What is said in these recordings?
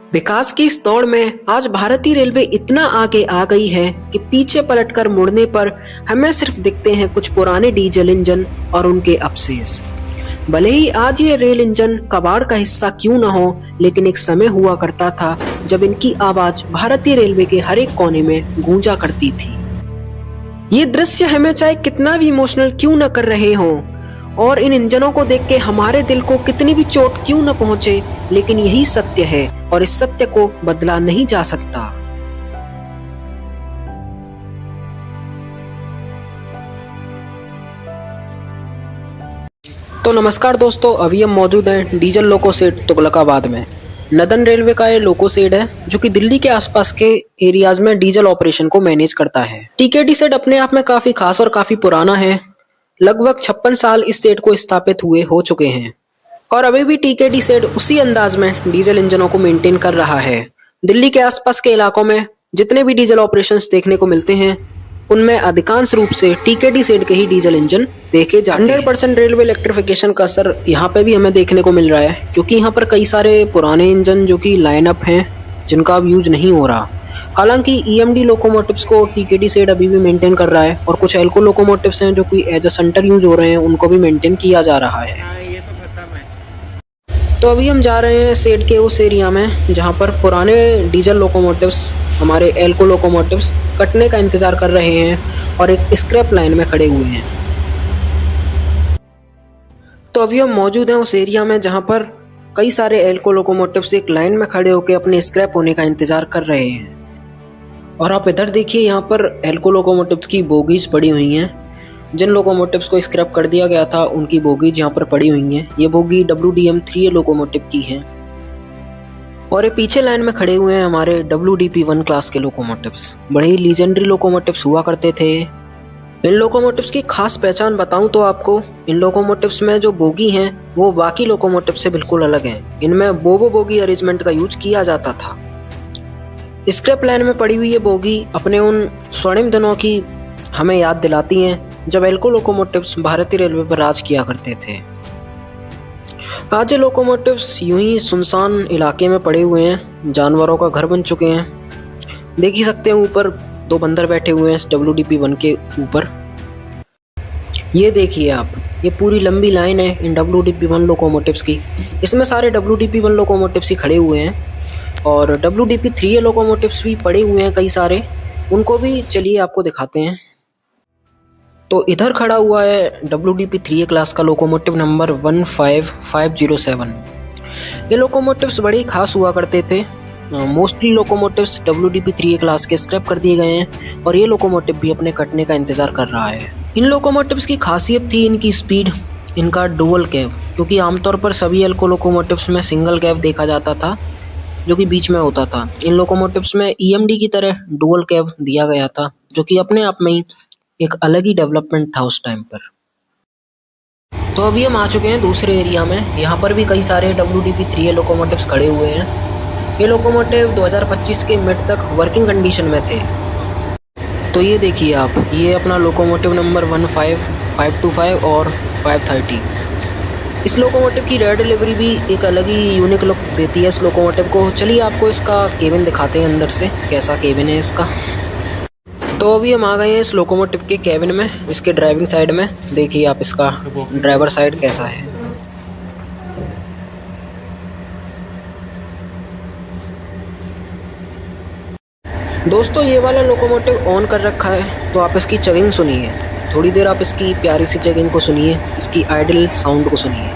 विकास की इस दौड़ में आज भारतीय रेलवे इतना आगे आ गई है कि पीछे पलटकर मुड़ने पर हमें सिर्फ दिखते हैं कुछ पुराने डीजल इंजन और उनके अवशेष। भले ही आज ये रेल इंजन कबाड़ का हिस्सा क्यों न हो, लेकिन एक समय हुआ करता था जब इनकी आवाज भारतीय रेलवे के हर एक कोने में गूंजा करती थी। ये दृश्य हमें चाहे कितना भी इमोशनल क्यों न कर रहे हों और इन इंजनों को देख के हमारे दिल को कितनी भी चोट क्यों न पहुंचे, लेकिन यही सत्य है और इस सत्य को बदला नहीं जा सकता। तो नमस्कार दोस्तों, अभी हम मौजूद हैं डीजल लोको शेड तुगलकाबाद में। नदन रेलवे का ये लोको शेड है जो कि दिल्ली के आसपास के एरियाज में डीजल ऑपरेशन को मैनेज करता है। टीकेडी शेड अपने आप में काफी खास और काफी पुराना है। लगभग 56 साल इस शेड को स्थापित हुए हो चुके हैं और अभी भी टीकेडी शेड उसी अंदाज में डीजल इंजनों को मेंटेन कर रहा है। दिल्ली के आसपास के इलाकों में जितने भी डीजल ऑपरेशंस देखने को मिलते हैं उनमें अधिकांश रूप से टीकेडी शेड के ही डीजल इंजन देखे जाते हैं। 100% रेलवे इलेक्ट्रिफिकेशन का असर यहाँ पे भी हमें देखने को मिल रहा है, क्योंकि यहाँ पर कई सारे पुराने इंजन जो कि लाइनअप हैं जिनका अब यूज नहीं हो रहा। हालांकि ईएमडी लोकोमोटिव्स को टीकेडी शेड अभी भी मेंटेन कर रहा है और कुछ एल्को लोकोमोटिव्स हैं जो कि एज अ सेंटर यूज हो रहे हैं, उनको भी मेंटेन किया जा रहा है। तो अभी हम जा रहे हैं शेड के उस एरिया में जहां पर पुराने डीजल लोकोमोटिव्स, हमारे एल्को लोकोमोटिव्स कटने का इंतजार कर रहे हैं और एक स्क्रैप लाइन में खड़े हुए हैं। तो अभी हम मौजूद हैं उस एरिया में जहां पर कई सारे एल्को लोकोमोटिव्स एक लाइन में खड़े होकर अपने स्क्रैप होने का इंतजार कर रहे हैं। और आप इधर देखिए, यहाँ पर एल्को लोकोमोटिव्स की बोगीज पड़ी हुई हैं। जिन लोकोमोटिव्स को स्क्रैप कर दिया गया था उनकी बोगीज यहाँ पर पड़ी हुई हैं। ये बोगी WDM 3A लोकोमोटिव की है और ये पीछे लाइन में खड़े हुए हैं हमारे WDP 1 क्लास के लोकोमोटिव्स। बड़े ही लीजेंडरी लोकोमोटिव्स हुआ करते थे। इन लोकोमोटिव्स की खास पहचान बताऊं तो आपको, इन लोकोमोटिव्स में जो बोगी हैं वो बाकी लोकोमोटिव से बिल्कुल अलग हैं। इनमें बोबो बोगी अरेंजमेंट का यूज किया जाता था। स्क्रैप लाइन में पड़ी हुई ये बोगी अपने उन स्वर्णिम दिनों की हमें याद दिलाती हैं जब एल्को लोकोमोटिव्स भारतीय रेलवे पर राज किया करते थे। आज ये लोकोमोटिव्स यूं ही सुनसान इलाके में पड़े हुए हैं, जानवरों का घर बन चुके हैं। देख ही सकते हैं ऊपर 2 बंदर बैठे हुए हैं इस WDP 1 के ऊपर। ये देखिए आप, ये पूरी लंबी लाइन है इन WDP 1 लोकोमोटिव्स की। इसमें सारे WDP 1 लोकोमोटिव्स ही खड़े हुए हैं और WDP 3A लोकोमोटिव्स भी पड़े हुए हैं कई सारे, उनको भी चलिए आपको दिखाते हैं। तो इधर खड़ा हुआ है WDP 3A क्लास का लोकोमोटिव नंबर 15507। ये लोकोमोटिव्स बड़े खास हुआ करते थे। Mostly locomotives WDP 3A class के स्क्रैप कर दिए गए हैं और ये लोकोमोटिव भी अपने कटने का इंतजार कर रहा है। इन लोकोमोटिव्स की खासियत थी इनकी स्पीड, इनका डुअल कैब, क्योंकि आमतौर पर सभी एल्को लोकोमोटिव्स में सिंगल कैब देखा जाता था जो कि बीच में होता था। इन लोकोमोटिव्स में EMD की तरह डुअल कैब दिया गया था, जो कि अपने आप में ही एक अलग ही डेवलपमेंट था उस टाइम पर। तो अभी हम आ चुके हैं दूसरे एरिया में। यहाँ पर भी कई सारे WDP 3A लोकोमोटिव्स खड़े हुए हैं। ये लोकोमोटिव 2025 के मिड तक वर्किंग कंडीशन में थे। तो ये देखिए आप, ये अपना लोकोमोटिव नंबर 15525 और 530। इस लोकोमोटिव की रेयर डिलीवरी भी एक अलग ही यूनिक लुक देती है इस लोकोमोटिव को। चलिए आपको इसका केबिन दिखाते हैं अंदर से, कैसा केबिन है इसका। तो अभी हम आ गए हैं इस लोकोमोटिव के केबिन में, इसके ड्राइविंग साइड में। देखिए आप इसका ड्राइवर साइड कैसा है। दोस्तों ये वाला लोकोमोटिव ऑन कर रखा है तो आप इसकी चगिंग सुनिए। थोड़ी देर आप इसकी प्यारी सी चगिंग को सुनिए, इसकी आइडल साउंड को सुनिए।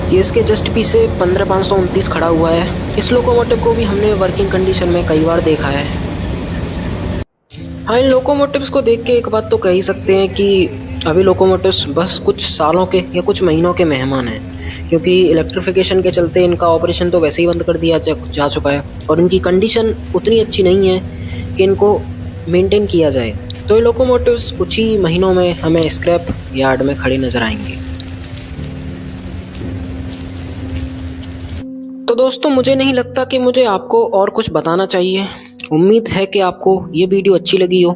ये इसके जस्ट पीछे 15529 खड़ा हुआ है। इस लोकोमोटिव को भी हमने वर्किंग कंडीशन में कई बार देखा है। हाँ, इन लोकोमोटिव्स को देख के एक बात तो कह ही सकते हैं कि अभी लोकोमोटिव्स बस कुछ सालों के या कुछ महीनों के मेहमान हैं, क्योंकि इलेक्ट्रिफिकेशन के चलते इनका ऑपरेशन तो वैसे ही बंद कर दिया जा चुका है और इनकी कंडीशन उतनी अच्छी नहीं है कि इनको मेंटेन किया जाए। तो ये लोकोमोटिव्स कुछ ही महीनों में हमें स्क्रैप यार्ड में खड़े नजर आएंगे। तो दोस्तों मुझे नहीं लगता कि मुझे आपको और कुछ बताना चाहिए। उम्मीद है कि आपको ये वीडियो अच्छी लगी हो,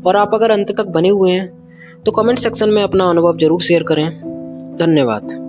और आप अगर अंत तक बने हुए हैं तो कमेंट सेक्शन में अपना अनुभव जरूर शेयर करें। धन्यवाद।